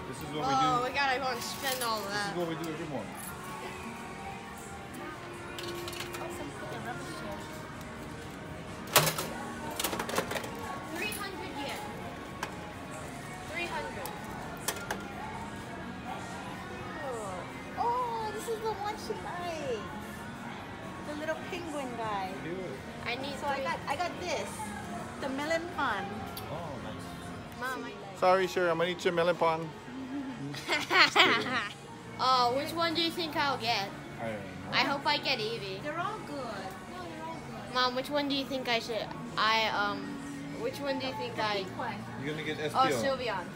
This is what we do. Oh, we gotta go and spend all This that. is what we do every morning. Oh, some freaking rubbish here. 300 yen. 300. Oh, this is the one she likes. The little penguin guy. I need. So I got this. The melon pan. Oh, nice. Mom, Sorry, sure. I'm gonna eat your melon pan. Oh, which one do you think I'll get? I don't know. I hope I get Eevee. They're all good. No, they're all good. Mom, which one do you think I should? Which one do you think I? Pink one. You're gonna get SPO. Oh, Sylveon.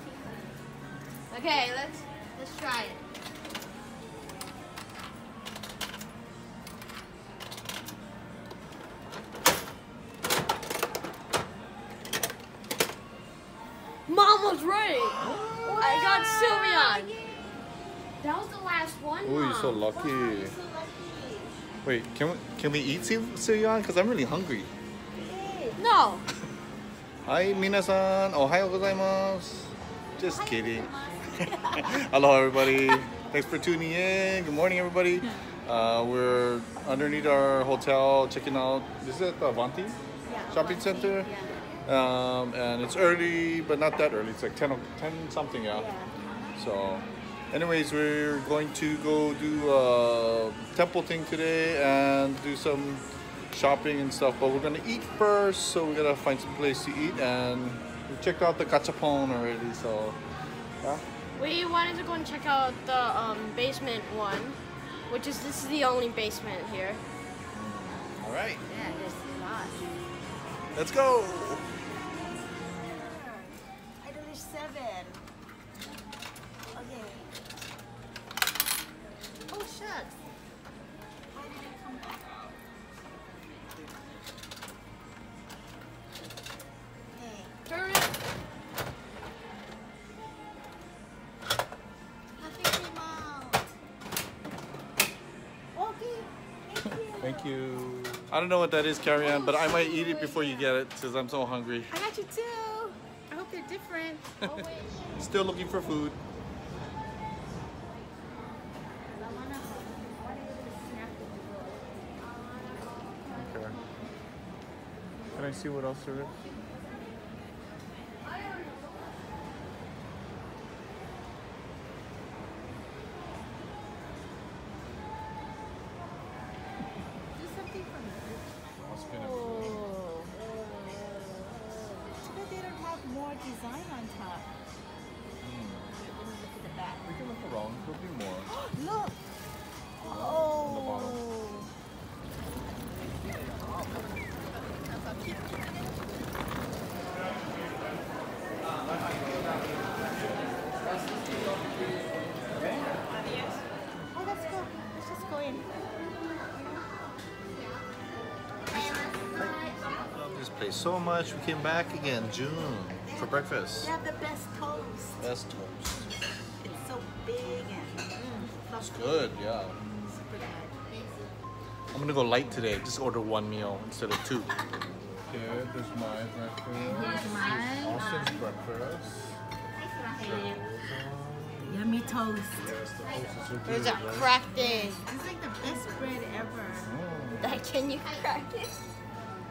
Okay, let's try it. Mom was right. I got Sylveon. That was the last one. Oh, you're so Mom. lucky. Wow, you're so lucky. Wait, can we eat Sylveon? Because I'm really hungry. Hey. No. Hi, minasan. Ohayo gozaimasu. Just kidding. Hello, everybody. Thanks for tuning in. Good morning, everybody. We're underneath our hotel checking out. This is at the Avanti Yeah, Shopping Avanti, Center. Yeah. And it's early, but not that early. It's like 10 something, yeah. Yeah. So, anyways, we're going to go do a temple thing today and do some shopping and stuff. But we're gonna eat first, so we gotta find some place to eat. And we checked out the gachapon already, so yeah. We wanted to go and check out the basement one, which is this is the only basement here. All right, Yeah, there's a lot. let's go. I do there's 7. Okay. Oh shucks. Why did it come back out? Hey. Turn it. Nothing came out. Okay. Thank you. Thank you. I don't know what that is, Carrie Ann, but I might eat it before you get it because I'm so hungry. I got you too. I hope they're different. Oh wait. Still looking for food. Okay. Can I see what else there is? Do something for me. I'll spin it. Oh. Too bad they don't have more design on top. Let me look at the back. We can look around. There'll be more. Look. On the bottom. Oh. Oh, let's go. Let's just go in. Love this place so much. We came back again June for breakfast. They have the best toast. Best toast. It's so big and It's good, yeah. super good. I'm gonna go light today. Just order one meal instead of 2. Okay, there's my breakfast. Here's mine. Austin's breakfast. Yummy toast. Yes, the toast is There's a cracked egg. It's like the best bread ever. Can you crack it?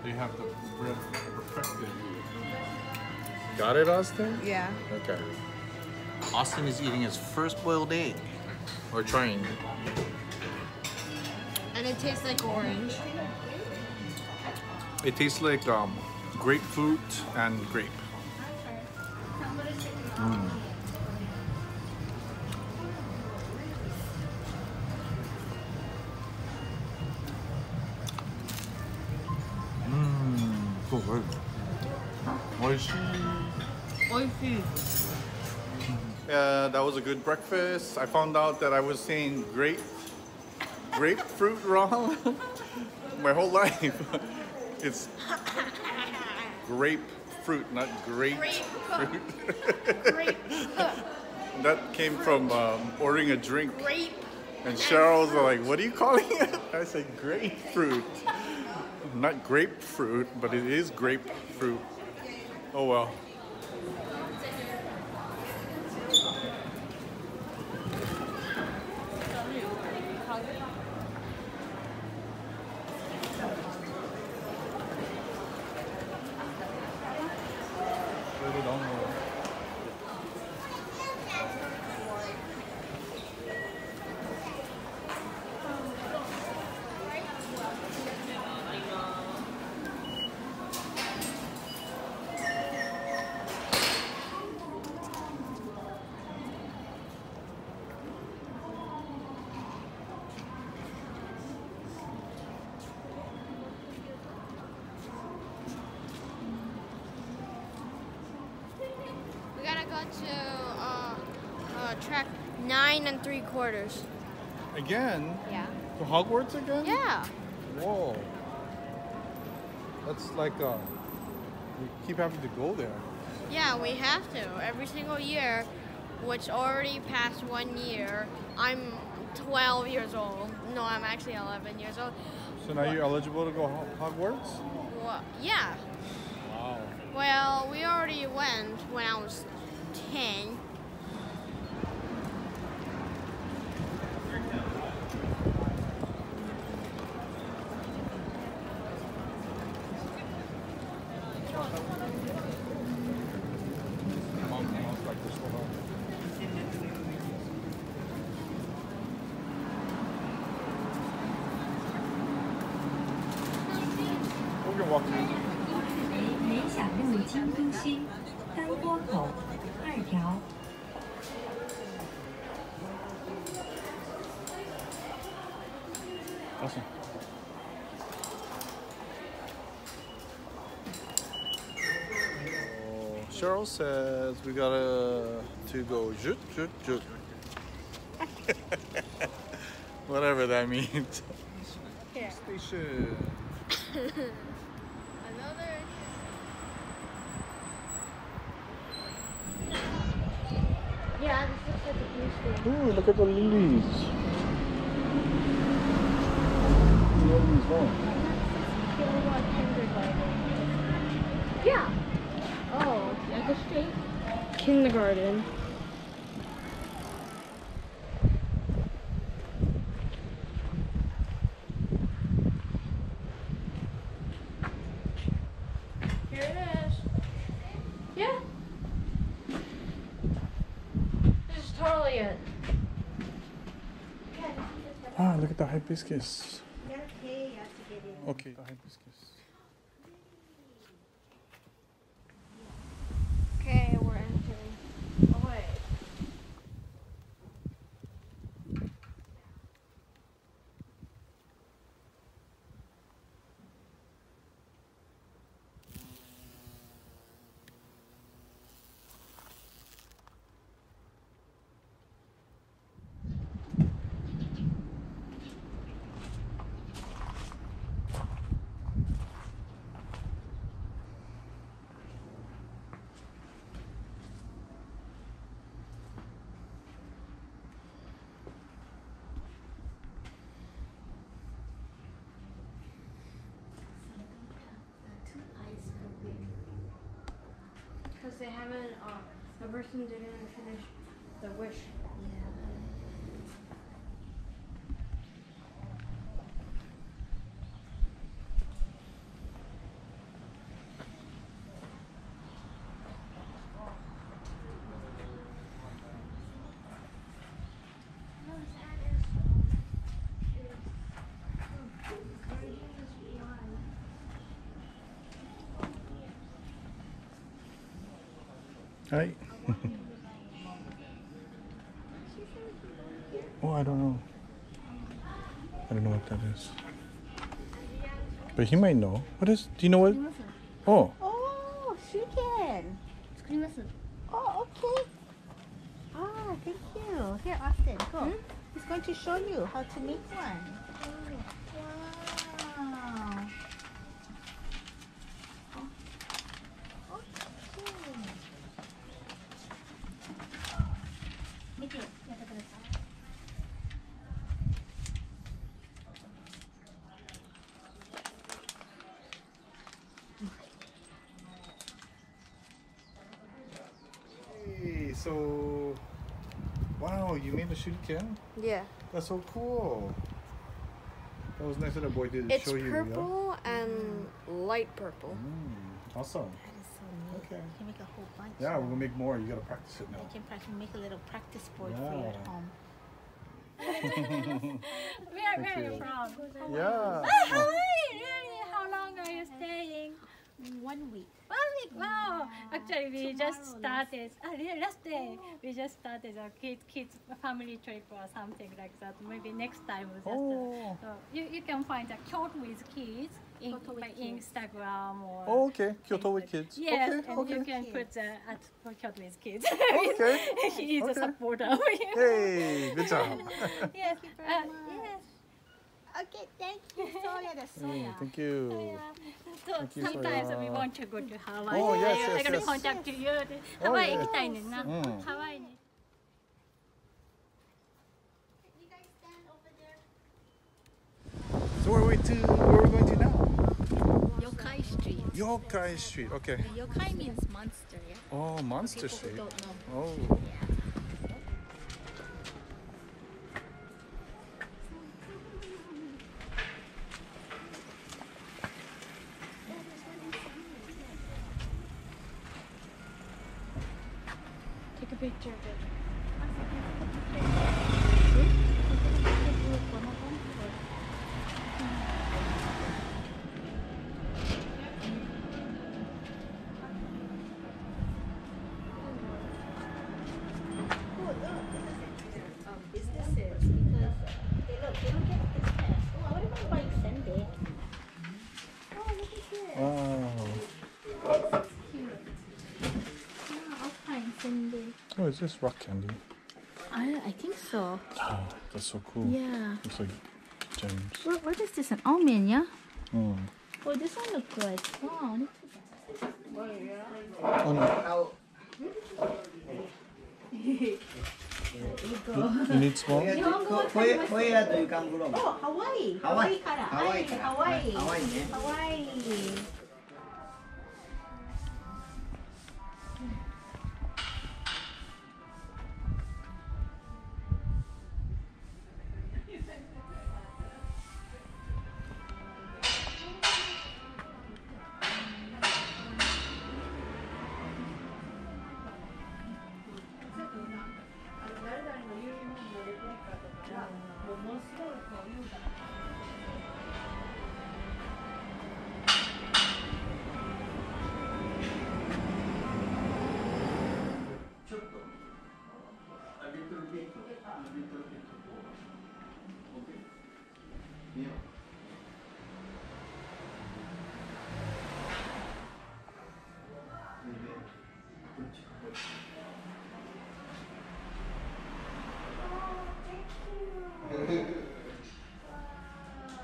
They have the bread perfected. Got it, Austin? Yeah. Okay. Austin is eating his first boiled egg. Or trying. And it tastes like orange. It tastes like grapefruit and grape. So good. That was a good breakfast. I found out that I was saying grapefruit wrong my whole life. It's grapefruit, not grape fruit. Grape. That came from ordering a drink. Grape. And Cheryl's like, what are you calling it? I said grapefruit. Not grapefruit, but it is grapefruit. Oh well. track 9 3/4. Again? Yeah. To Hogwarts again? Yeah. Whoa. That's like we keep having to go there. Yeah, we have to. Every single year, which already passed 1 year, I'm 12 years old. No, I'm actually 11 years old. So now you're eligible to go Hogwarts? Well, yeah. Wow. Well, we already went when I was 10. We can walk through. 联想路京都西丹波口2条。 Awesome. Cheryl says we gotta to go jut jut jut. Whatever that means. Here. Station. Another. Yeah, this looks like a blue school. Ooh, look at the lilies. The lilies home. Yeah. Oh, like a street? Kindergarten. Here it is. Yeah. This is totally it. Ah, look at the hibiscus. Okay, the hibiscus. Okay, we're entering. Oh, wait. Because they haven't, the person didn't finish the wish. Hi. Oh, I don't know. I don't know what that is. But he might know. What is? Do you know what? Oh. Oh, chicken. Oh, okay. Ah, thank you. Here, Austin, go. He's going to show you how to make one. Wow. Hey, so, wow, you made a shuriken? Yeah. That's so cool. That was nice that a boy did It's show you. purple and light purple. Awesome. That is so neat. Okay. You can make a whole bunch. Yeah, we're gonna make more. You gotta practice it now. You can practice, make a little practice board for you at Yeah. home. Where are you from? Yeah. Really? How long are you staying? 1 week. 1 week, wow! Actually, we just Tomorrow, started, last day, we just started a kids family trip or something like that. Maybe next time we'll just, Oh. so you can find a Kyoto with kids in Kyoto with by kids. Instagram or... Oh, okay. Kyoto with kids. Yes, Okay, and okay. you can put at Kyoto with kids. Okay. He is a Okay. supporter of you. Hey, good job. Yes, very much. yes. Okay, thank you, Soya. The soya. Thank you. Yeah. So Thank you, sometimes Soya. we want to go to Hawaii. Oh, yes, I yes, gotta yes. contact you. Oh, ハワイ yes. 行きたいねんな。 Mm. ハワイに。 You guys stand over there. So where are we going to now? Yokai Street. Yokai Street. Okay. Yokai means monster, yeah? Oh, Monster People Street. who don't know. Oh. Take a picture of it. Businesses because they don't get this test. Oh, what about buying Sunday? Oh, look at this. Wow. Alpine Sunday. Oh, is this rock candy? I think so. Oh, that's so cool. Yeah. Looks like gems. What is this? An almond, yeah? Mm. Oh, this one look good. Wow. Oh, no. You need small? Where do you come from? Oh, Hawaii. Hawaii. Hawaii. Hawaii. Hawaii. Hawaii. Hawaii.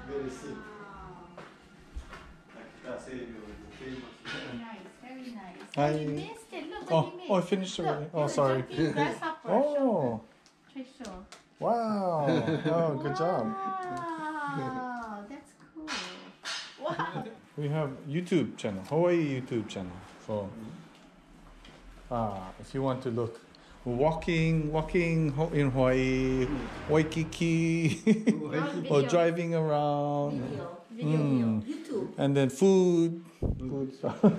Very sick. Nice. Very nice. I- You missed it. Look what Oh, you missed. oh, I finished already. Oh, Look, sorry. jumping grasshopper. Oh, Show. wow. Oh, good job. Wow, that's cool. Wow. We have YouTube channel, Hawaii YouTube channel. So, if you want to look, walking in Hawaii, Waikiki, or driving around, Video. Mm. YouTube. and then food stuff. Mom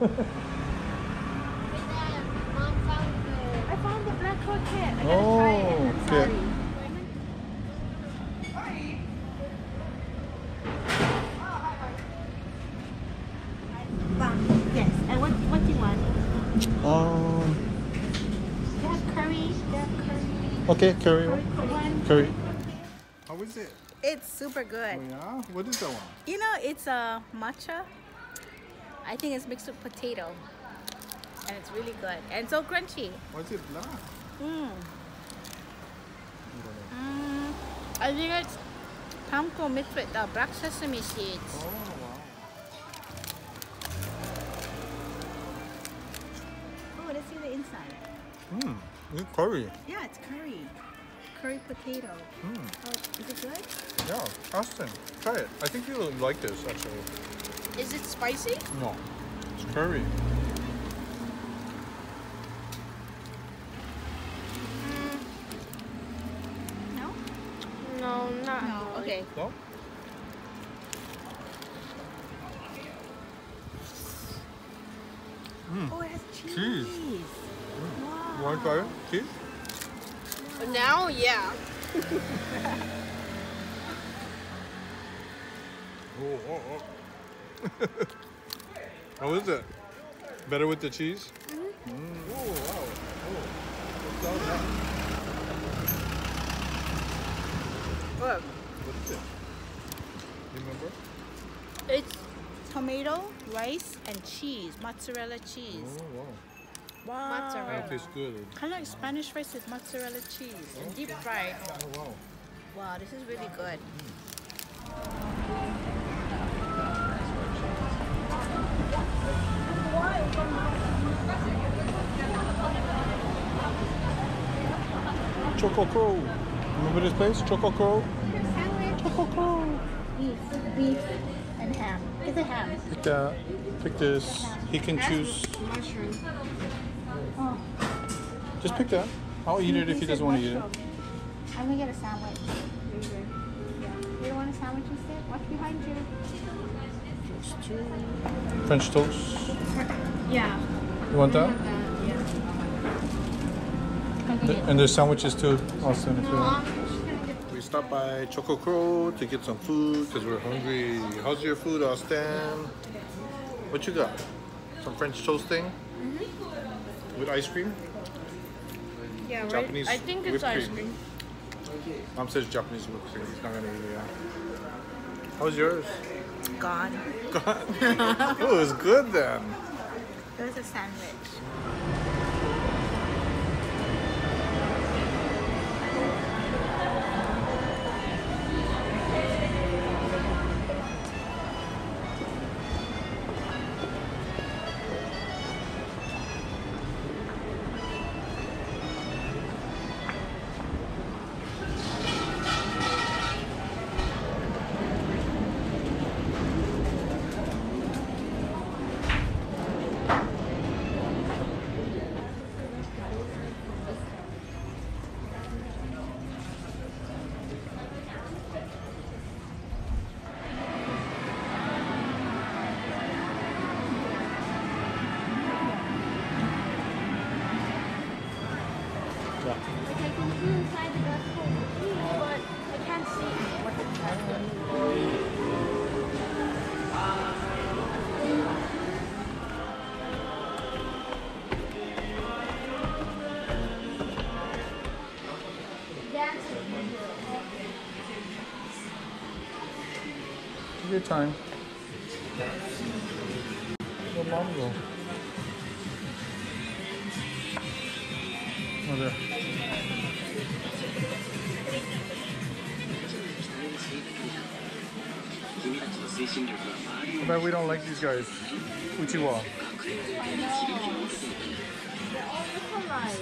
found I found the black croquette. I gotta Oh, try it. I'm okay. sorry. Yes. And what do you want? They have curry. They have curry. Okay, curry. One. Curry. How is it? It's super good. Oh yeah. What is that one? You know, it's a matcha. I think it's mixed with potato. And it's really good. And so crunchy. Why is it black? I think it's panko mixed with black sesame seeds. Oh wow. Oh, let's see the inside. It's curry. Yeah, it's curry. Curry potato. Oh, is it good? Yeah, Austin, try it. I think you'll like this actually. Is it spicy? No, it's curry. No? No, not No. really. Okay. No? Oh, it has cheese. Cheese. Wow. You want to try it? Cheese? But now, yeah. Oh. How is it? Better with the cheese? Oh, wow. Look, What is it? You remember? it's tomato, rice, and cheese, mozzarella cheese. Oh, wow. Wow. Mozzarella. That tastes good. Kind of like Spanish rice with mozzarella cheese and deep fried. Oh, wow. Wow, this is really good. Choco Crow. Remember this place? Choco Crow? Choco Crow. Beef and ham. It's a ham. Pick that. Pick this. He can choose. Mushroom. Oh, Just pick that. I'll eat it if he doesn't want to eat it. I'm gonna get a sandwich. You don't want a sandwich instead? Watch behind you. French toast. Yeah. You want that? Okay. And there's sandwiches too, Austin, if you No, want. I'm just gonna get. We stopped by Choco Crow to get some food because we're hungry. How's your food, Austin? What you got? Some French toast thing? With ice cream? Yeah, right. Japanese I think it's whipped ice cream. cream. Mom says Japanese whipped cream. He's not gonna eat it. How's yours? Gone. Oh, it was good then. It was a sandwich. Like I can see inside the dark hole, but I can't see what it's Take your time. Where'd Mom go? Oh, there. Too bad we don't like these guys. Uchiwa. They're all look alike.